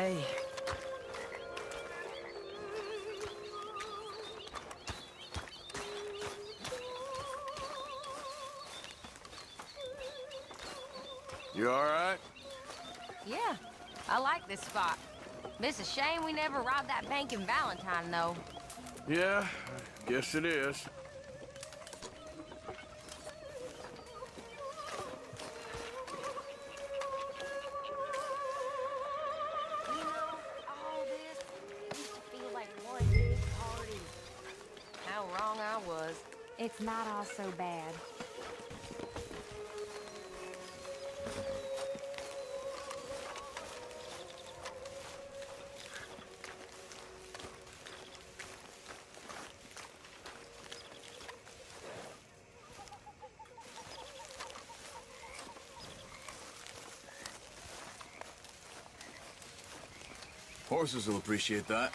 day. You all right? Yeah, I like this spot. It's a shame we never robbed that bank in Valentine, though. Yeah, I guess it is. You know, all this used to feel like one big party. How wrong I was. It's not all so bad. Horses will appreciate that.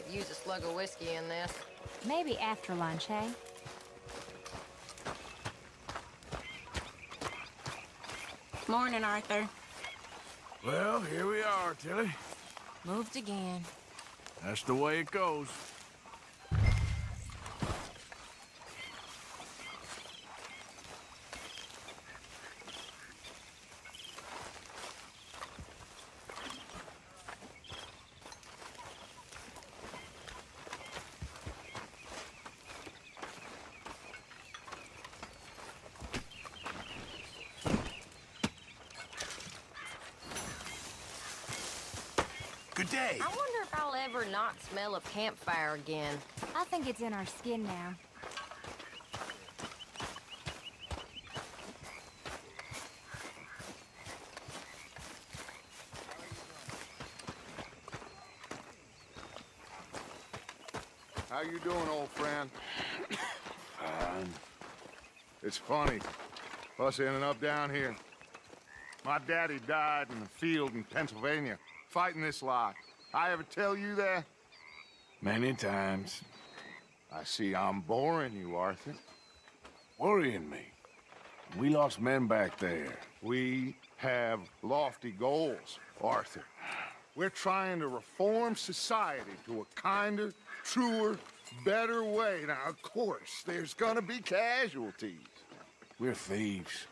Could use a slug of whiskey in this. Maybe after lunch, eh? Morning, Arthur. Well, here we are, Tilly. Moved again. That's the way it goes. Good day. I wonder if I'll ever not smell a campfire again. I think it's in our skin now. How you doing, old friend? Fine. It's funny, us ending up down here. My daddy died in the field in Pennsylvania, fighting this lot. I ever tell you that? Many times. I see I'm boring you, Arthur. Worrying me. We lost men back there. We have lofty goals, Arthur. We're trying to reform society to a kinder, truer, better way. Now, of course, there's gonna be casualties. We're thieves.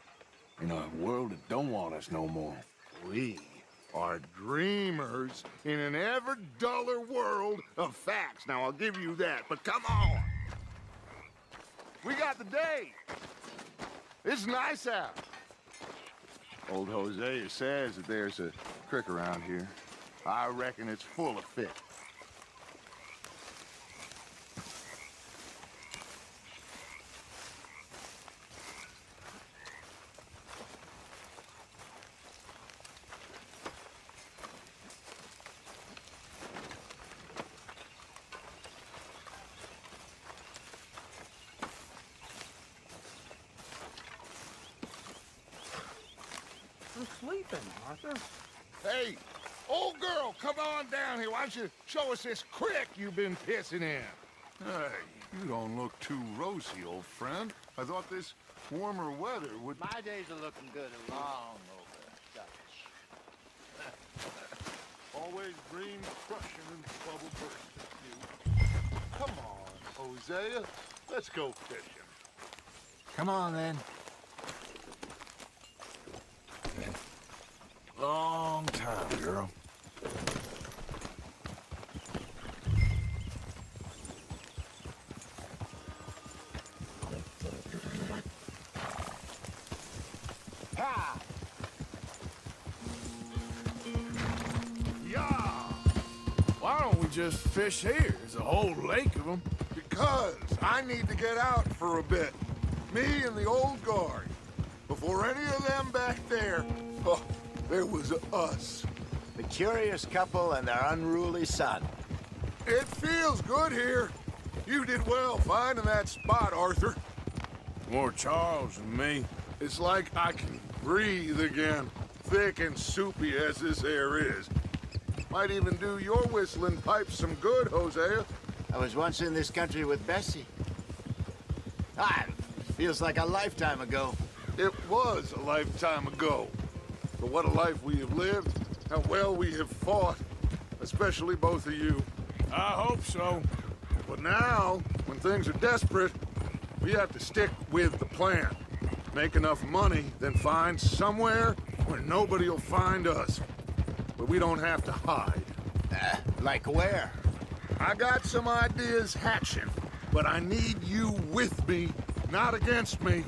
In a world that don't want us no more. We are dreamers in an ever duller world of facts. Now, I'll give you that, but come on. We got the day. It's nice out. Old Hosea says that there's a creek around here. I reckon it's full of fish. I'm sleeping, Arthur. Hey, old girl, come on down here. Why don't you show us this creek you've been pissing in? Hey, you don't look too rosy, old friend. I thought this warmer weather would... My days are looking good along over Dutch. Always dream crushing and bubble bursting, you. Come on, Hosea. Let's go fishing. Come on, then. Long time, girl. just fish here? There's a whole lake of them. Because I need to get out for a bit. Me and the old guard. Before any of them back there, oh, there was us. The curious couple and their unruly son. It feels good here. You did well finding that spot, Arthur. More Charles than me. It's like I can breathe again, thick and soupy as this air is. Might even do your whistling pipes some good, Hosea. I was once in this country with Bessie. Feels like a lifetime ago. It was a lifetime ago. But what a life we have lived, how well we have fought, especially both of you. I hope so. But now, when things are desperate, we have to stick with the plan. Make enough money, then find somewhere where nobody will find us. But we don't have to hide. Like where? I got some ideas hatching, but I need you with me, not against me.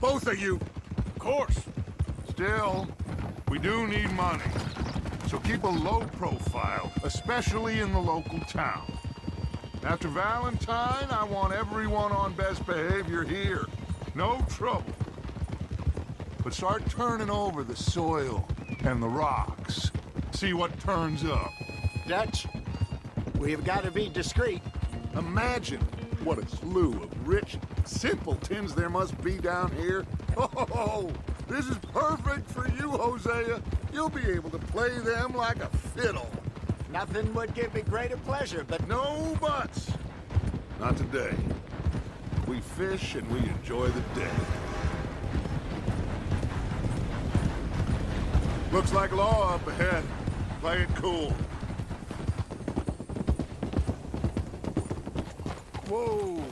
Both of you. Of course. Still, we do need money. So keep a low profile, especially in the local town. After Valentine, I want everyone on best behavior here. No trouble. But start turning over the soil and the rocks. See what turns up. Dutch, we've got to be discreet. Imagine what a slew of rich simpletons there must be down here. Oh, this is perfect for you, Hosea. You'll be able to play them like a fiddle. Nothing would give me greater pleasure, but No buts. Not today. We fish and we enjoy the day. Looks like law up ahead. Play it cool. Whoa.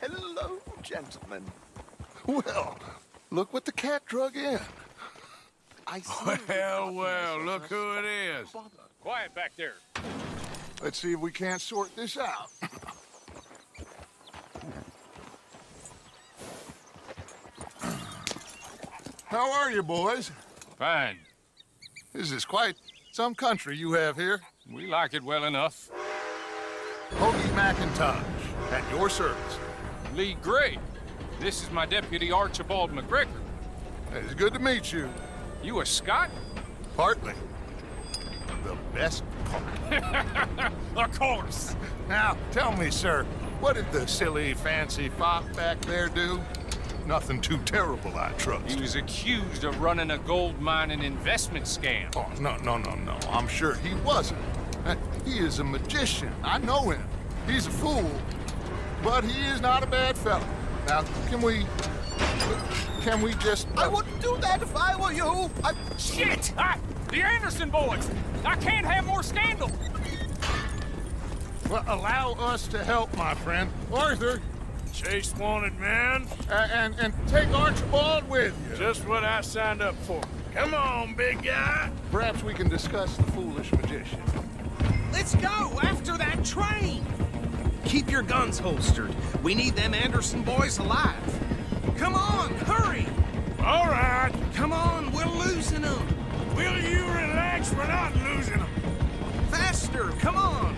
hello, gentlemen. Well, look what the cat drug in. Well, look who it is. Quiet back there. Let's see if we can't sort this out. How are you, boys? Fine. This is quite some country you have here. We like it well enough. Hoagie McIntosh, at your service. Lee Gray. This is my deputy Archibald McGregor. It's good to meet you. You a Scot? Partly. The best part. Of course. Now, tell me, sir, what did the silly, fancy fop back there do? Nothing too terrible, I trust. He was accused of running a gold mining investment scam. Oh, no. I'm sure he wasn't. He is a magician. I know him. He's a fool, but he is not a bad fellow. Now, can we just... I wouldn't do that if I were you. Shit! The Anderson boys! I can't have more scandal! Well, allow us to help, my friend. Arthur, Chase wanted man. and take Archibald with you. Just what I signed up for. Come on, big guy. Perhaps we can discuss the foolish magician. Let's go after that train! Keep your guns holstered. We need them Anderson boys alive. Come on, hurry! All right. Come on, we're losing them. Will you relax? We're not losing them. Faster, come on.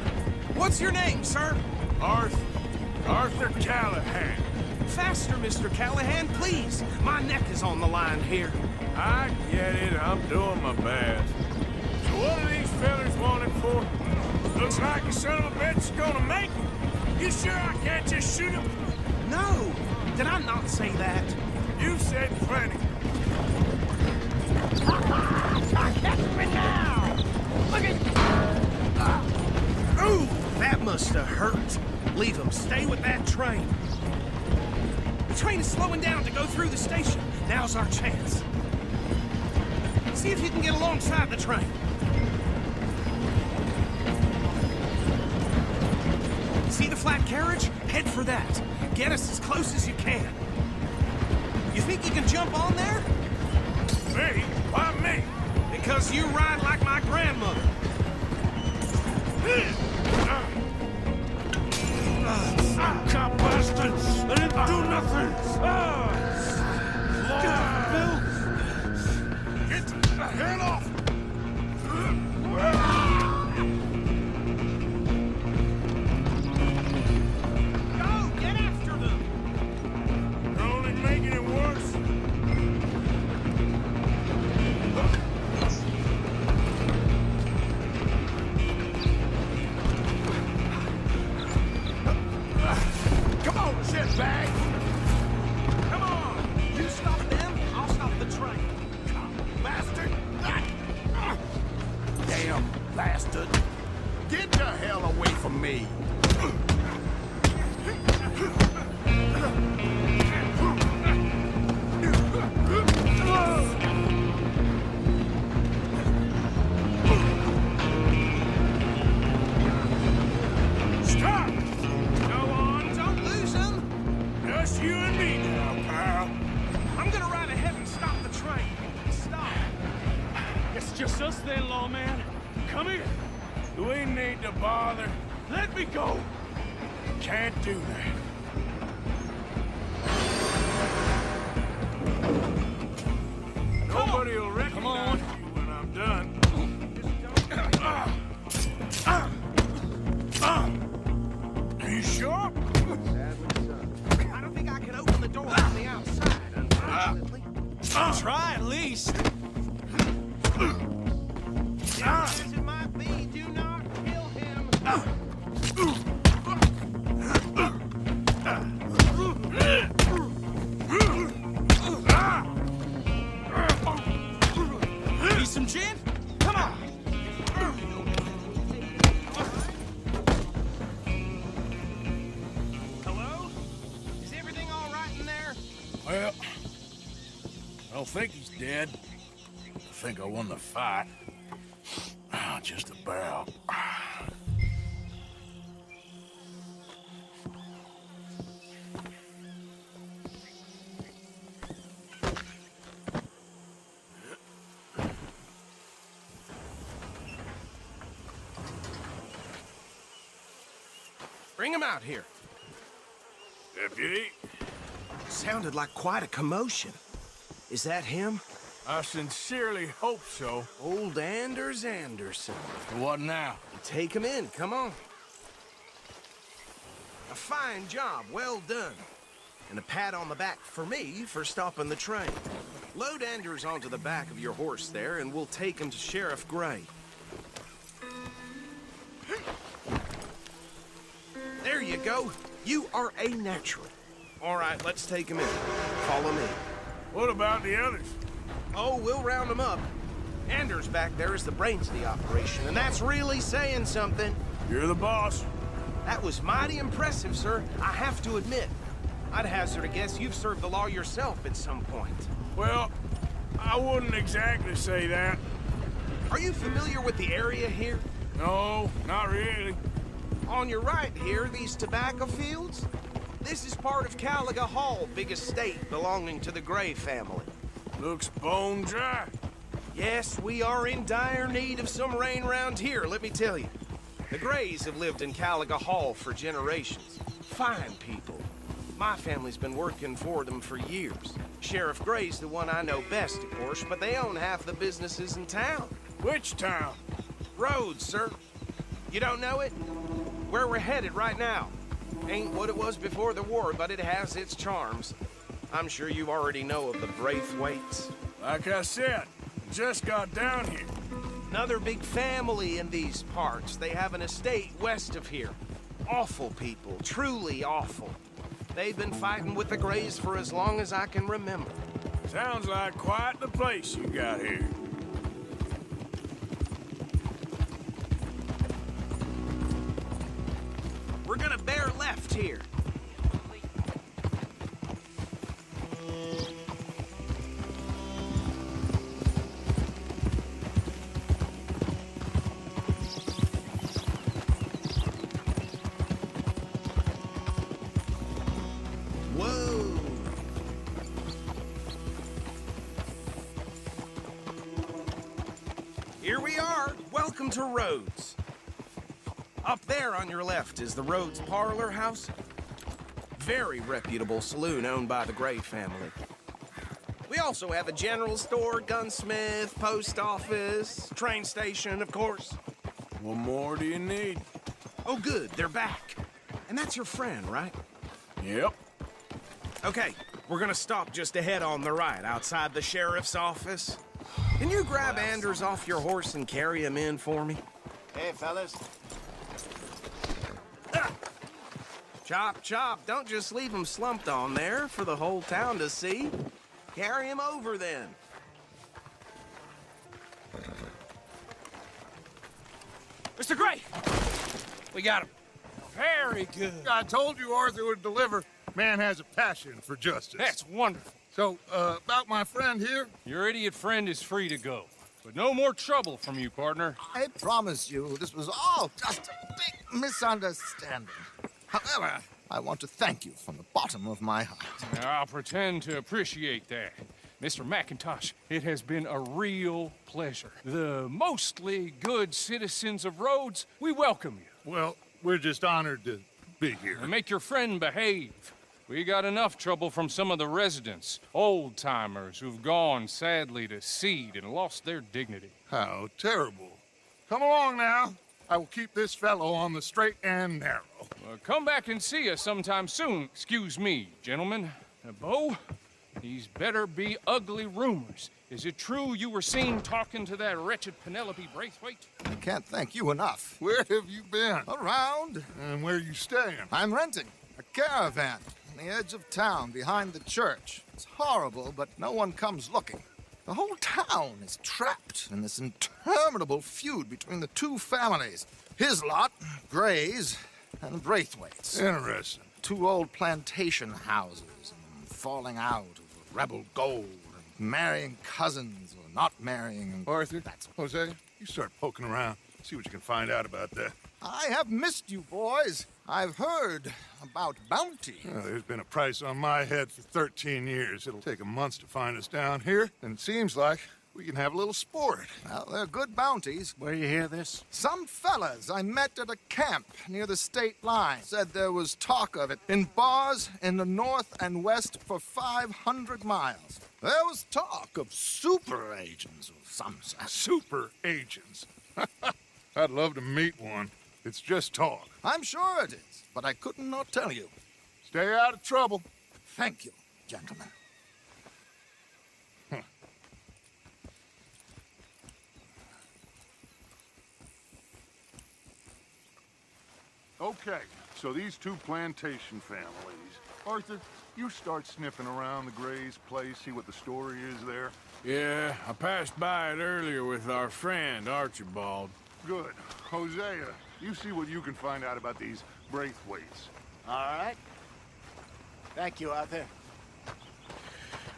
What's your name, sir? Arthur Callahan. Faster, Mr. Callahan, please. My neck is on the line here. I get it. I'm doing my best. So what are these fellas wanted for? Looks like the son of a bitch is gonna make it. You sure I can't just shoot him? No, did I not say that? You said plenty. Catch me now! Look at... Ooh, that must have hurt. Leave him. Stay with that train. The train is slowing down to go through the station. Now's our chance. See if you can get alongside the train. See the flat carriage? Head for that. Get us as close as you can. You think you can jump on there? Me? Why me? Because you ride like my grandmother. Cop bastard! I didn't do nothing! Bill! Get the hell off! Go! Get after them! You're only making it worse. Come on, shitbag! Come on! You stop them, I'll stop the train. Bastard! Damn bastard! Get the hell away from me! Stop! Go on, don't lose them. Just you and me now, pal. I'm gonna ride ahead and stop the train. Stop. It's just us then, lawman. Come here. We need to bother. Let me go. Can't do that. Nobody will recognize you when I'm done. Are you sure? I don't think I can open the door from the outside, unfortunately. Try at least. As it might be, do not kill him. Need some gin? Come on. Hello? Is everything all right in there? Well, I don't think he's dead. I think I won the fight. Just about. Bring him out here. Deputy, Sounded like quite a commotion. Is that him? I sincerely hope so. Old Anders Anderson. What now? Take him in, come on. A fine job, well done. And a pat on the back for me for stopping the train. Load Anders onto the back of your horse there, and we'll take him to Sheriff Gray. There you go. You are a natural. All right, let's take him in. Follow me. What about the others? Oh, we'll round them up. Anders back there is the brains of the operation, and that's really saying something. You're the boss. That was mighty impressive, sir. I have to admit. I'd hazard a guess you've served the law yourself at some point. Well, I wouldn't exactly say that. Are you familiar with the area here? No, not really. On your right here, these tobacco fields? This is part of Caliga Hall, big estate belonging to the Gray family. Looks bone dry. Yes, we are in dire need of some rain round here, let me tell you. The Grays have lived in Caliga Hall for generations. Fine people. My family's been working for them for years. Sheriff Gray's the one I know best, of course, but they own half the businesses in town. Which town? Rhodes, sir. You don't know it? Where we're headed right now. Ain't what it was before the war, but it has its charms. I'm sure you already know of the Braithwaites. Like I said, just got down here. Another big family in these parts. They have an estate west of here. Awful people, truly awful. They've been fighting with the Grays for as long as I can remember. Sounds like quite the place you got here. We're gonna bear left here. Whoa! Here we are. Welcome to Rhodes. Up there on your left is the Rhodes Parlor House. very reputable saloon owned by the Gray family. We also have a general store, gunsmith, post office, train station, of course. What more do you need? Oh, good, they're back. And that's your friend, right? Yep. Okay, we're gonna stop just ahead on the right, outside the sheriff's office. Can you grab Anders off your horse and carry him in for me? Hey, fellas. Chop, chop, don't just leave him slumped on there for the whole town to see. Carry him over, then. Mr. Gray! We got him. Very good. I told you Arthur would deliver. Man has a passion for justice. That's wonderful. So, about my friend here? Your idiot friend is free to go. But no more trouble from you, partner. I promise you, this was all just a big misunderstanding. However, I want to thank you from the bottom of my heart. I'll pretend to appreciate that. Mr. McIntosh, it has been a real pleasure. The mostly good citizens of Rhodes, we welcome you. Well, we're just honored to be here. And make your friend behave. We got enough trouble from some of the residents, old-timers who've gone, sadly, to seed and lost their dignity. How terrible. Come along now. I will keep this fellow on the straight and narrow. Come back and see us sometime soon. Excuse me, gentlemen. Bo, these better be ugly rumors. Is it true you were seen talking to that wretched Penelope Braithwaite? I can't thank you enough. Where have you been? Around. And where are you staying? I'm renting a caravan on the edge of town behind the church. It's horrible, but no one comes looking. The whole town is trapped in this interminable feud between the two families. His lot, Gray's, and Braithwaite's. Interesting. Two old plantation houses, and falling out of rebel gold, and marrying cousins or not marrying. And Arthur, Jose, you start poking around. See what you can find out about that. I have missed you, boys. I've heard about bounty. There's been a price on my head for 13 years. It'll take 'em months to find us down here, and it seems like we can have a little sport. Well, they're good bounties. Where you hear this? Some fellas I met at a camp near the state line said there was talk of it in bars in the north and west for 500 miles. There was talk of super agents of some sort. Super agents. I'd love to meet one. It's just talk. I'm sure it is, but I couldn't not tell you. Stay out of trouble. Thank you, gentlemen. Okay, so these two plantation families. Arthur, you start sniffing around the Gray's place, see what the story is there. Yeah, I passed by it earlier with our friend, Archibald. Good. Hosea, you see what you can find out about these Braithwaites. All right. Thank you, Arthur.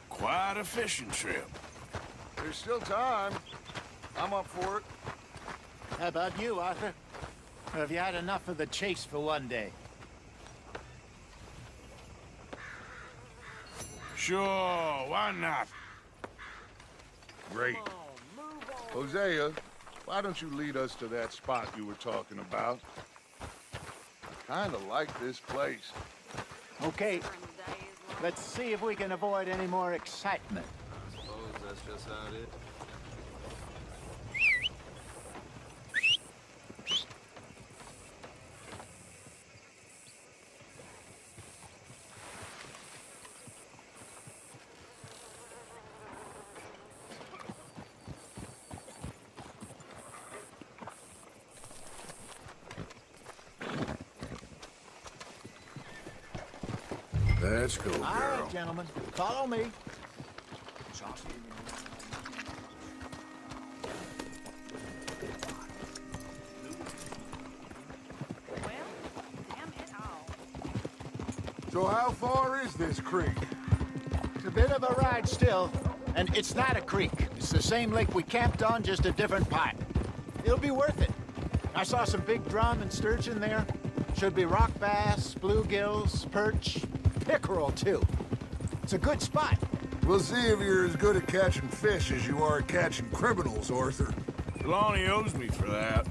Quite a fishing trip. There's still time. I'm up for it. How about you, Arthur? Or have you had enough of the chase for one day? Sure, why not? Great. Hosea, why don't you lead us to that spot you were talking about? I kinda like this place. Okay. Let's see if we can avoid any more excitement. I suppose that's just how it is. Let's go, girl. All right, gentlemen. Follow me. So how far is this creek? It's a bit of a ride still, and it's not a creek. It's the same lake we camped on, just a different pipe. It'll be worth it. I saw some big drum and sturgeon there. Should be rock bass, bluegills, perch, pickerel, too. It's a good spot. We'll see if you're as good at catching fish as you are at catching criminals, Arthur. Trelawney owes me for that.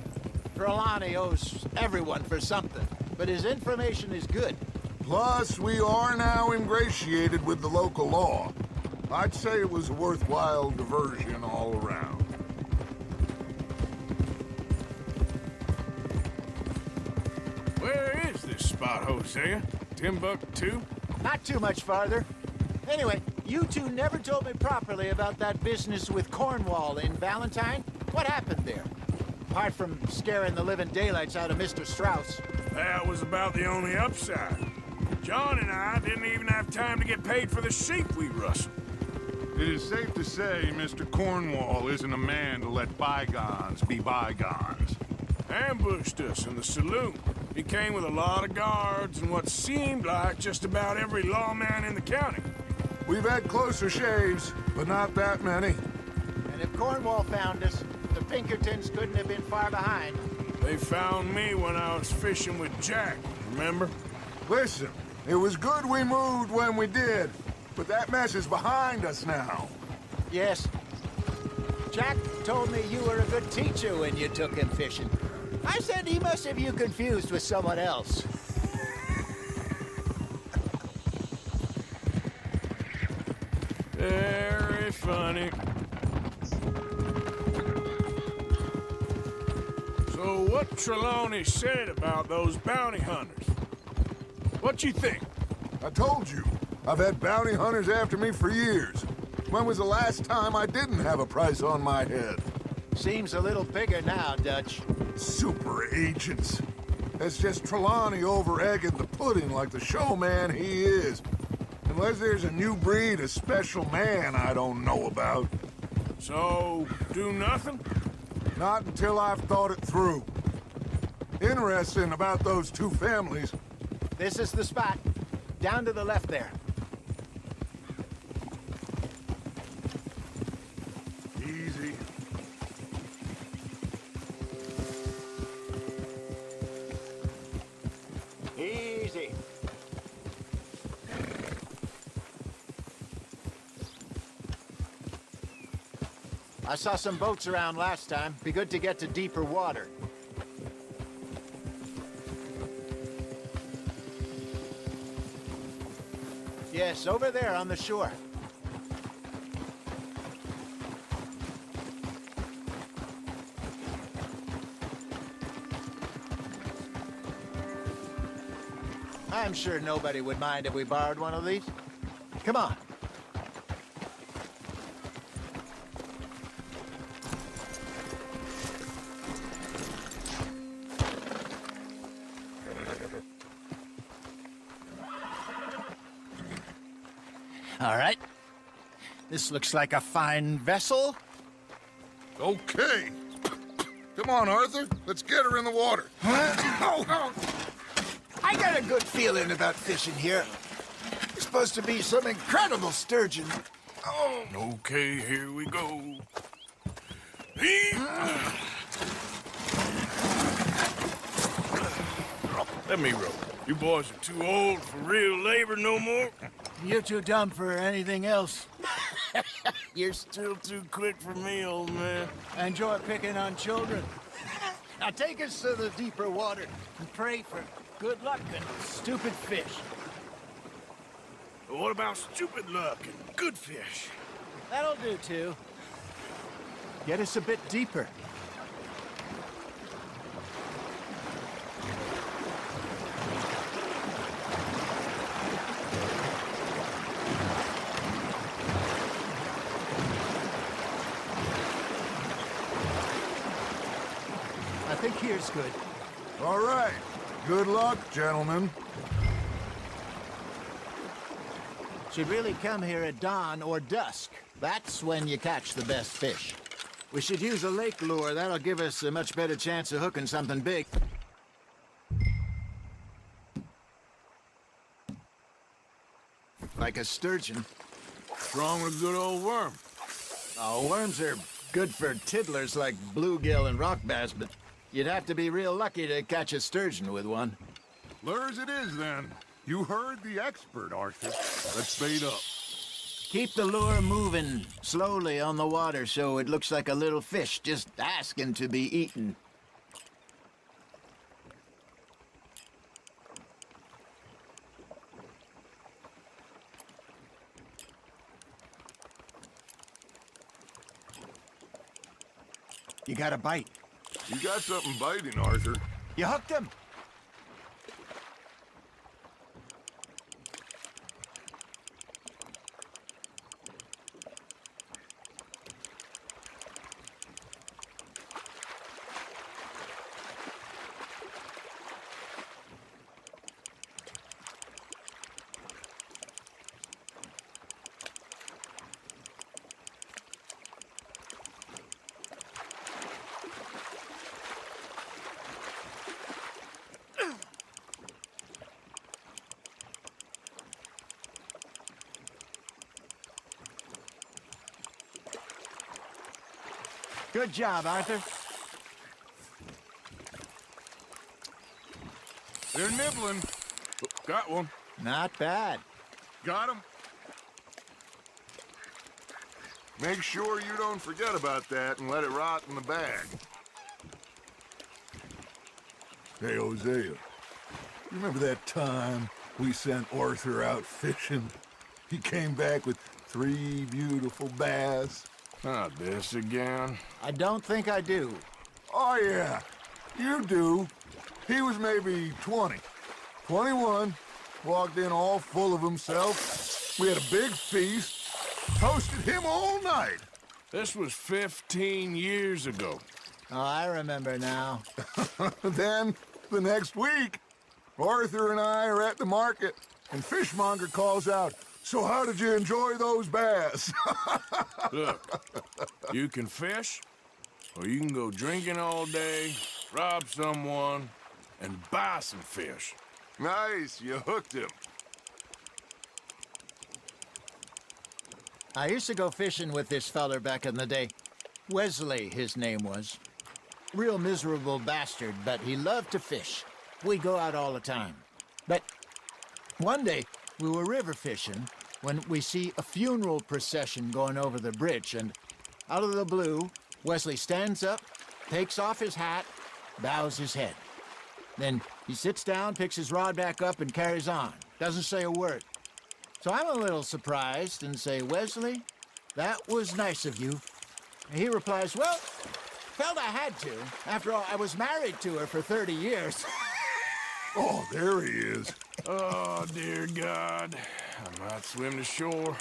Trelawney owes everyone for something, but his information is good. Plus, we are now ingratiated with the local law. I'd say it was a worthwhile diversion all around. Where is this spot, Hosea? Timbuktu? Not too much farther. Anyway, you two never told me properly about that business with Cornwall in Valentine. What happened there? Apart from scaring the living daylights out of Mr. Strauss. That was about the only upside. John and I didn't even have time to get paid for the sheep we rustled. It is safe to say Mr. Cornwall isn't a man to let bygones be bygones. Ambushed us in the saloon. He came with a lot of guards and what seemed like just about every lawman in the county. We've had closer shaves, but not that many. And if Cornwall found us, the Pinkertons couldn't have been far behind. They found me when I was fishing with Jack, remember? Listen, it was good we moved when we did, but that mess is behind us now. Yes. Jack told me you were a good teacher when you took him fishing. I said he must have you confused with someone else. Very funny. So what Trelawney said about those bounty hunters? What you think? I told you, I've had bounty hunters after me for years. When was the last time I didn't have a price on my head? Seems a little bigger now, Dutch. Super agents. It's just Trelawney over-egging the pudding like the showman he is. Unless there's a new breed of special man I don't know about. So, do nothing? Not until I've thought it through. Interesting about those two families. This is the spot. Down to the left there. Easy. Easy. I saw some boats around last time. Be good to get to deeper water. Yes, over there on the shore. I'm sure nobody would mind if we borrowed one of these. Come on. All right. This looks like a fine vessel. Okay. Come on, Arthur. Let's get her in the water. I got a good feeling about fishing here. It's supposed to be some incredible sturgeon. Oh. Okay, here we go. Let me row. You boys are too old for real labor no more. You're too dumb for anything else. You're still too quick for me, old man. Enjoy picking on children. Now take us to the deeper water and pray for good luck and stupid fish. What about stupid luck and good fish? That'll do, too. Get us a bit deeper. I think here's good. All right. Good luck, gentlemen. Should really come here at dawn or dusk. That's when you catch the best fish. We should use a lake lure. That'll give us a much better chance of hooking something big. Like a sturgeon. What's wrong with good old worm? Oh, worms are good for tiddlers like bluegill and rock bass, but you'd have to be real lucky to catch a sturgeon with one. Lures it is, then. You heard the expert, Arthur. Let's bait up. Keep the lure moving slowly on the water so it looks like a little fish just asking to be eaten. You got a bite. You got something biting, Arthur. You hooked him. Good job, Arthur. They're nibbling. Got one. Not bad. Got him? Make sure you don't forget about that and let it rot in the bag. Hey, Hosea. Remember that time we sent Arthur out fishing? He came back with 3 beautiful bass. Not this again. I don't think I do. Oh, yeah. You do. He was maybe 20. 21. Walked in all full of himself. We had a big feast. Toasted him all night. This was 15 years ago. Oh, I remember now. Then, the next week, Arthur and I are at the market, and Fishmonger calls out, "So how did you enjoy those bass?" Look, you can fish, or you can go drinking all day, rob someone, and buy some fish. Nice, you hooked him. I used to go fishing with this feller back in the day. Wesley, his name was. Real miserable bastard, but he loved to fish. We go out all the time. But one day, we were river fishing when we see a funeral procession going over the bridge, and out of the blue, Wesley stands up, takes off his hat, bows his head. Then he sits down, picks his rod back up, and carries on. Doesn't say a word. So I'm a little surprised and say, "Wesley, that was nice of you." And he replies, "Well, felt I had to. After all, I was married to her for 30 years. Oh, there he is. Oh, dear God. I might swim to shore.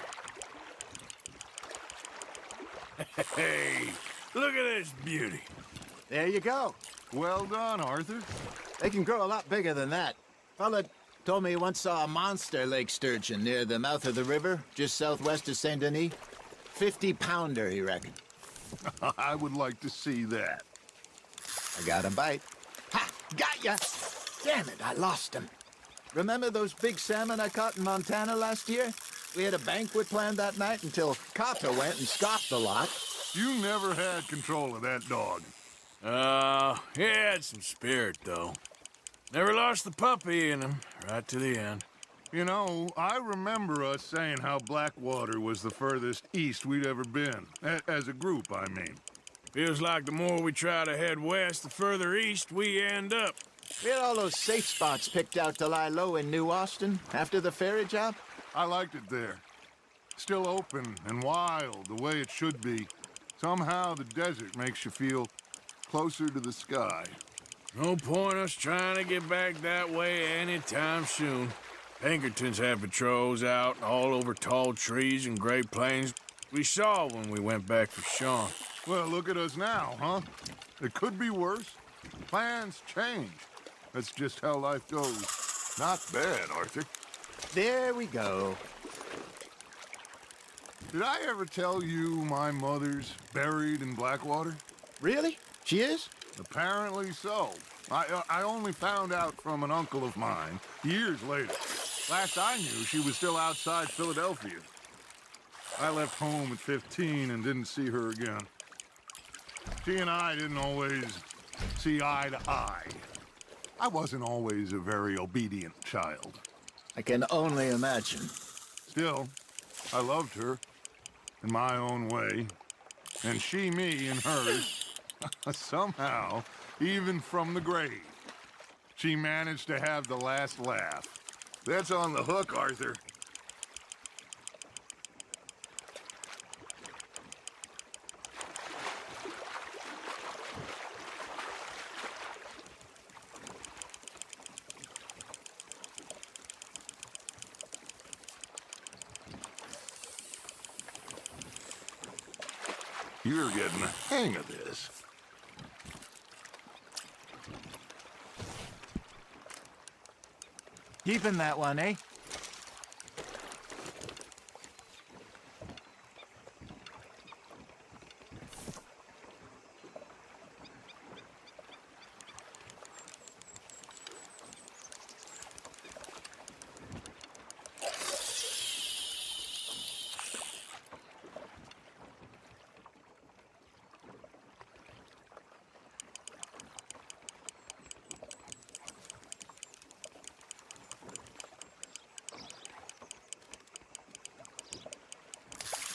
Hey, look at this beauty. There you go. Well done, Arthur. They can grow a lot bigger than that. Fella told me he once saw a monster lake sturgeon near the mouth of the river, just southwest of Saint Denis. 50-pounder, he reckoned. I would like to see that. I got a bite. Ha! Got ya! Damn it, I lost him. Remember those big salmon I caught in Montana last year? We had a banquet planned that night until Copper went and scoffed the lot. You never had control of that dog. He had some spirit, though. Never lost the puppy in him, right to the end. You know, I remember us saying how Blackwater was the furthest east we'd ever been. As a group, I mean. Feels like the more we try to head west, the further east we end up. We had all those safe spots picked out to lie low in New Austin after the ferry job. I liked it there. Still open and wild, the way it should be. Somehow the desert makes you feel closer to the sky. No point us trying to get back that way anytime soon. Pinkertons have patrols out all over tall trees and Great Plains. We saw when we went back for Sean. Well, look at us now, huh? It could be worse. Plans change. That's just how life goes. Not bad, Arthur. There we go. Did I ever tell you my mother's buried in Blackwater? Really? She is? Apparently so. I only found out from an uncle of mine years later. Last I knew, she was still outside Philadelphia. I left home at 15 and didn't see her again. She and I didn't always see eye to eye. I wasn't always a very obedient child. I can only imagine. Still, I loved her in my own way, and she me in hers. Somehow, even from the grave, she managed to have the last laugh. That's on the hook, Arthur. You're getting the hang of this. Keeping that one, eh?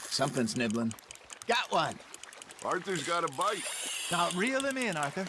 Something's nibbling. Got one. Arthur's got a bite. Now reel him in, Arthur.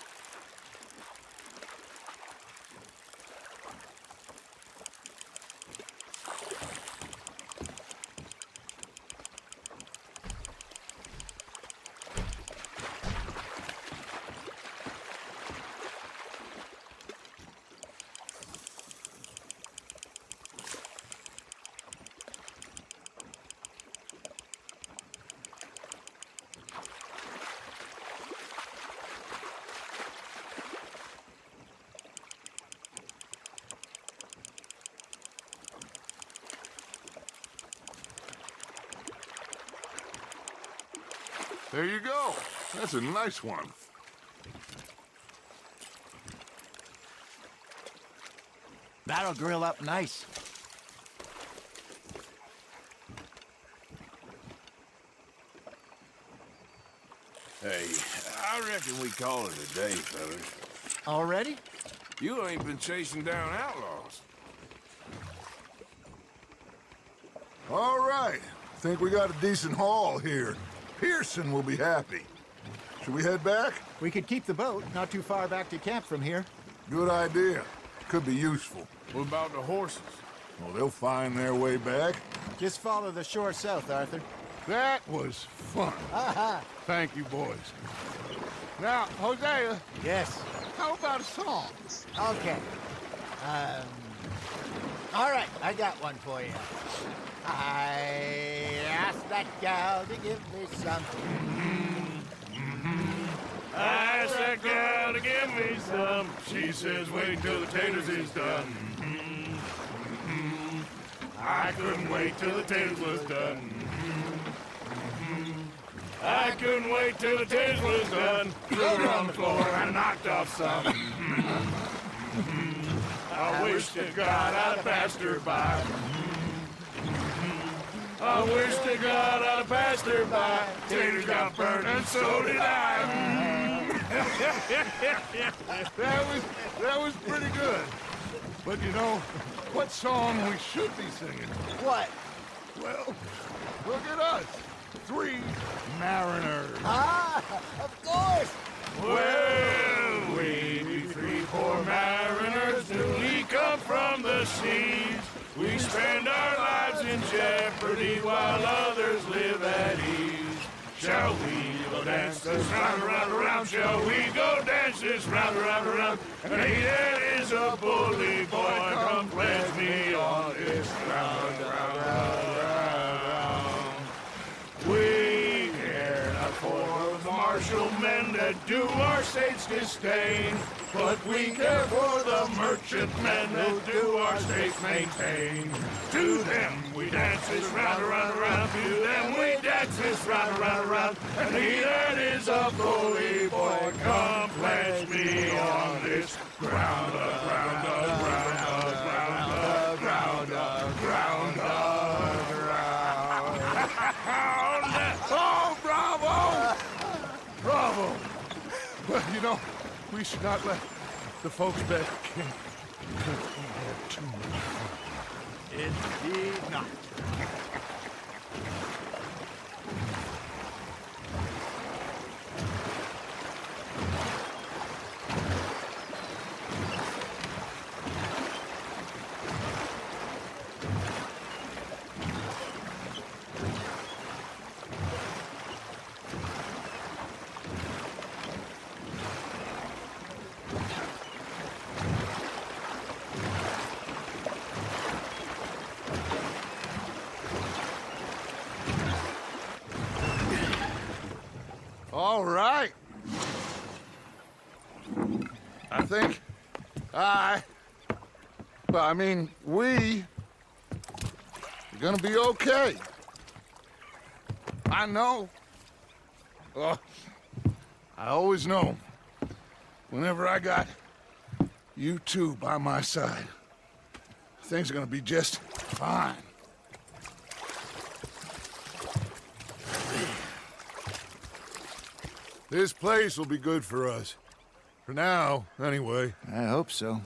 There you go. That's a nice one. That'll grill up nice. Hey, I reckon we call it a day, fellas. Already? You ain't been chasing down outlaws. All right. Think we got a decent haul here. Pearson will be happy. Should we head back? We could keep the boat not too far back to camp from here. Good idea. Could be useful. What about the horses? Well, they'll find their way back. Just follow the shore south, Arthur. That was fun. Aha! Thank you, boys. Now, Hosea, Yes. how about a song? Okay. All right, I got one for you. I asked that gal to give me some. I asked that girl to give me some. She says, wait till the taters is done. I couldn't wait till the taters was done. I couldn't wait till the taters was done. Threw her on the floor and knocked off some. I wish to God I'd passed her by. I wish to God I'd passed her by. Taters got burned and so did I. That was pretty good. But you know, what song we should be singing? What? Well, look at us. 3 mariners. Ah, of course. Well, we be 3 poor mariners, newly come from the seas. We spend our lives in jeopardy while others live at ease. Shall we go dance this round, around, around? Shall we go dance this round, around, around? And he that is a bully boy, come pledge me on this round, round, round. We care not for the martial men that do our state's disdain, but we care for the merchantmen that do our states maintain. To them we dance this round, around, around. To them we dance this round, around, around. And he that is a bully boy, come pledge me on this ground, ground, ground, ground, ground, ground, ground, ground. Oh, bravo! Bravo! Well, you know, we should not let the folks back camp have too much fun. Indeed not. right. I think we are gonna be okay. I know. Well, I always know. Whenever I got you two by my side, things are gonna be just fine. This place will be good for us. For now, anyway. I hope so.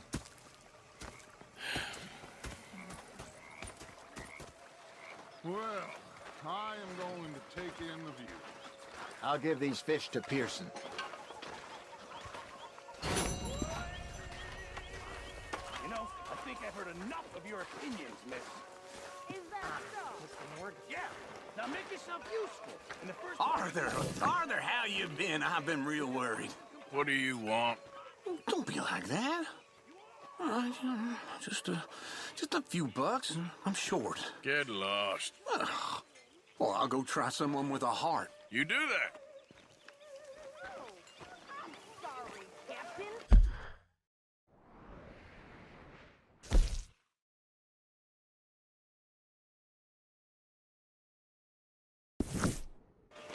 Well, I am going to take in the view. I'll give these fish to Pearson. You know, I think I've heard enough of your opinions, miss. Is that so? Mr. Morgan? Yeah. Now make yourself useful. In the first Arthur, how you been? I've been real worried. What do you want? Don't be like that. Just a few bucks. I'm short. Get lost. Well, I'll go try someone with a heart. You do that. I'm sorry, Captain.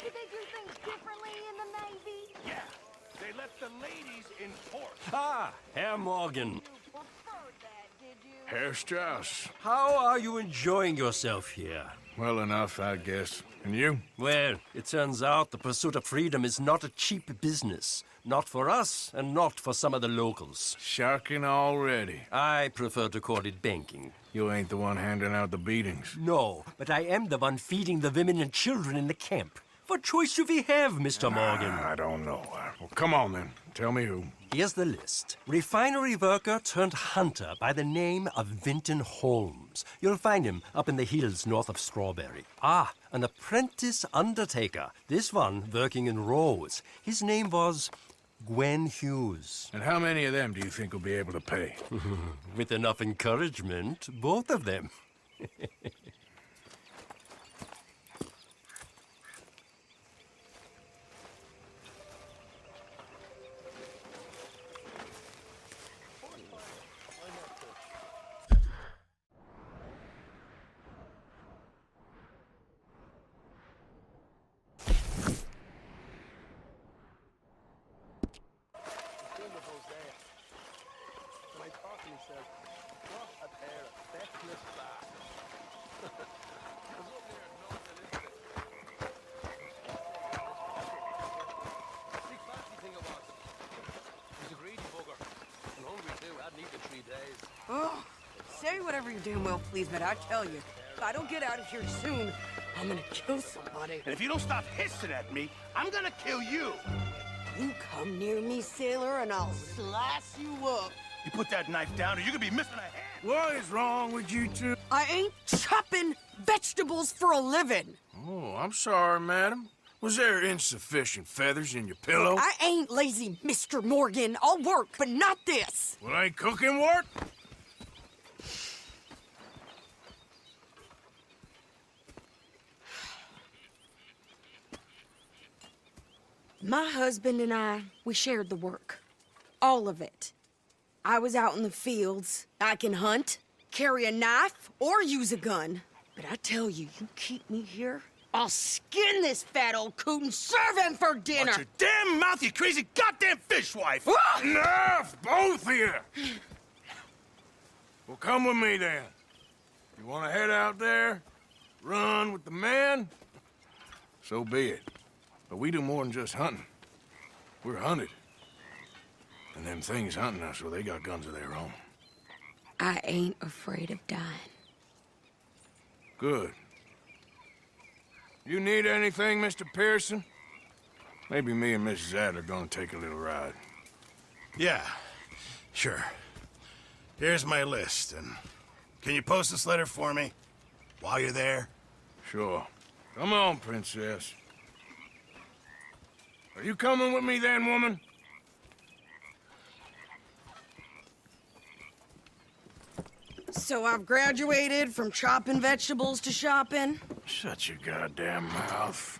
Did they do things differently in the Navy? Yeah. They left the ladies in port. Ah, Herr Morgan. You preferred that, did you? Herr Strauss. How are you enjoying yourself here? Well enough, I guess. And you? Well, it turns out the pursuit of freedom is not a cheap business. Not for us, and not for some of the locals. Sharking already. I prefer to call it banking. You ain't the one handing out the beatings. No, but I am the one feeding the women and children in the camp. What choice do we have, Mr. Morgan? I don't know. Well, come on then. Tell me who. Here's the list. Refinery worker turned hunter by the name of Vinton Holmes. You'll find him up in the hills north of Strawberry. Ah, an apprentice undertaker. This one working in rows. His name was Gwen Hughes. And how many of them do you think will be able to pay? With enough encouragement, both of them. Oh, say whatever you damn well please, but I tell you, if I don't get out of here soon, I'm gonna kill somebody. And if you don't stop hissing at me, I'm gonna kill you. You come near me, sailor, and I'll slice you up. You put that knife down or you're gonna be missing a hand. What is wrong with you two? I ain't chopping vegetables for a living. Oh, I'm sorry, madam. Was there insufficient feathers in your pillow? I ain't lazy, Mr. Morgan. I'll work, but not this. Well, ain't cooking work? My husband and I, we shared the work. All of it. I was out in the fields. I can hunt, carry a knife, or use a gun. But I tell you, you keep me here, I'll skin this fat old coot and serve him for dinner. Watch your damn mouth, you crazy goddamn fishwife! Enough, both of you! Well, come with me then. You want to head out there, run with the men? So be it. But we do more than just hunting. We're hunted. And them things hunting us, well, they got guns of their own. I ain't afraid of dying. Good. You need anything, Mr. Pearson? Maybe me and Mrs. Adler gonna take a little ride. Yeah, sure. Here's my list, and can you post this letter for me while you're there? Sure. Come on, Princess. Are you coming with me then, woman? So I've graduated from chopping vegetables to shopping? Shut your goddamn mouth.